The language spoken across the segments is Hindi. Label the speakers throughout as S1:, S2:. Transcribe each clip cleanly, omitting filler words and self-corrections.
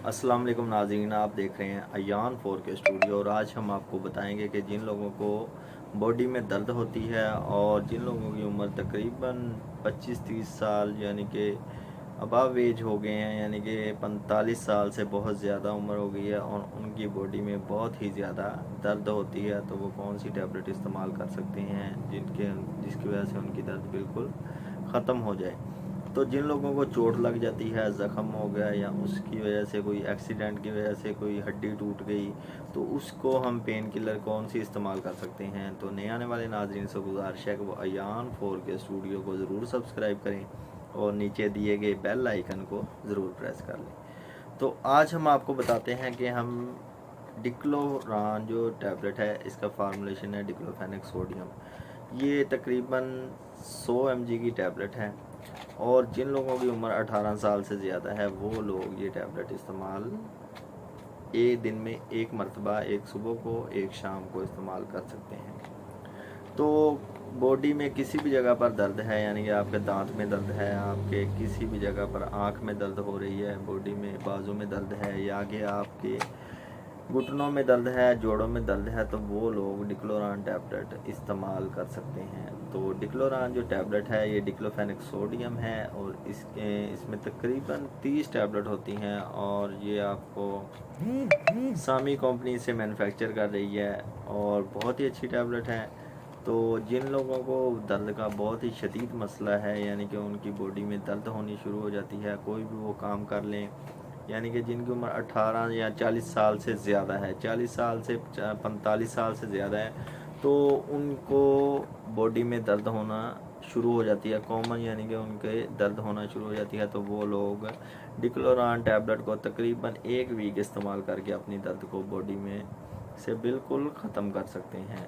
S1: अस्सलाम वालेकुम नाज़रीन, आप देख रहे हैं अयान 4K स्टूडियो। और आज हम आपको बताएंगे कि जिन लोगों को बॉडी में दर्द होती है और जिन लोगों की उम्र तकरीबन 25-30 साल यानी कि अबव एज हो गए हैं, यानी कि 45 साल से बहुत ज़्यादा उम्र हो गई है और उनकी बॉडी में बहुत ही ज़्यादा दर्द होती है, तो वो कौन सी टैबलेट इस्तेमाल कर सकते हैं जिसकी वजह से उनकी दर्द बिल्कुल ख़त्म हो जाए। तो जिन लोगों को चोट लग जाती है, ज़ख़म हो गया या उसकी वजह से कोई एक्सीडेंट की वजह से कोई हड्डी टूट गई, तो उसको हम पेन किलर कौन सी इस्तेमाल कर सकते हैं। तो नए आने वाले नाज़रीन से गुजारिश है कि वो अयान 4K स्टूडियो को ज़रूर सब्सक्राइब करें और नीचे दिए गए बेल आइकन को ज़रूर प्रेस कर लें। तो आज हम आपको बताते हैं कि हम डिक्लोरान जो टैबलेट है, इसका फार्मूलेशन है डिक्लोफेनेक सोडियम। ये तकरीबन 100 mg की टैबलेट है और जिन लोगों की उम्र 18 साल से ज़्यादा है वो लोग ये टैबलेट इस्तेमाल एक दिन में एक मरतबा, एक सुबह को एक शाम को इस्तेमाल कर सकते हैं। तो बॉडी में किसी भी जगह पर दर्द है, यानी कि आपके दांत में दर्द है, आपके किसी भी जगह पर आँख में दर्द हो रही है, बॉडी में बाजू में दर्द है या आगे आपके घुटनों में दर्द है, जोड़ों में दर्द है, तो वो लोग डिक्लोरान टैबलेट इस्तेमाल कर सकते हैं। तो डिक्लोरान जो टैबलेट है ये डिक्लोफेनेक सोडियम है और इसमें तकरीबन 30 टैबलेट होती हैं और ये आपको सामी कंपनी से मैन्युफैक्चर कर रही है और बहुत ही अच्छी टैबलेट है। तो जिन लोगों को दर्द का बहुत ही शदीद मसला है, यानी कि उनकी बॉडी में दर्द होनी शुरू हो जाती है, कोई भी वो काम कर लें, यानी कि जिनकी उम्र 18 या 40 साल से ज़्यादा है, 40 साल से 45 साल से ज़्यादा है, तो उनको बॉडी में दर्द होना शुरू हो जाती है कॉमन, यानी कि उनके दर्द होना शुरू हो जाती है, तो वो लोग डिक्लोरान टैबलेट को तकरीबन 1 वीक इस्तेमाल करके अपनी दर्द को बॉडी में से बिल्कुल ख़त्म कर सकते हैं।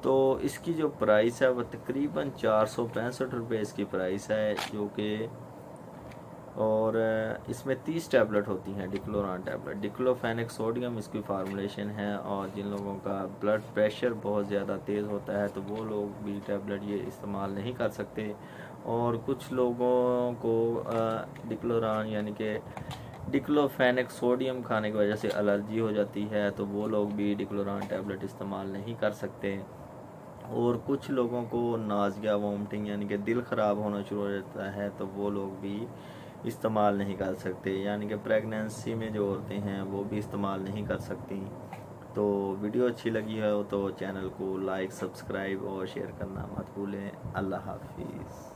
S1: तो इसकी जो प्राइस है वह तकरीबन 465 रुपये इसकी प्राइस है, जो कि और इसमें 30 टैबलेट होती हैं डिक्लोरान टैबलेट। डिक्लोफेनेक सोडियम इसकी फार्मूलेशन है और जिन लोगों का ब्लड प्रेशर बहुत ज़्यादा तेज़ होता है तो वो लोग भी टैबलेट ये इस्तेमाल नहीं कर सकते। और कुछ लोगों को डिक्लोरान यानी कि डिक्लोफेनेक सोडियम खाने की वजह से एलर्जी हो जाती है, तो वो लोग भी डिक्लोरान टैबलेट इस्तेमाल नहीं कर सकते। और कुछ लोगों को नाज़िया, वोमिटिंग यानी कि दिल ख़राब होना शुरू हो जाता है, तो वो लोग भी इस्तेमाल नहीं कर सकते, यानी कि प्रेगनेंसी में जो औरतें हैं वो भी इस्तेमाल नहीं कर सकती। तो वीडियो अच्छी लगी हो तो चैनल को लाइक, सब्सक्राइब और शेयर करना मत भूलें। अल्लाह हाफिज़।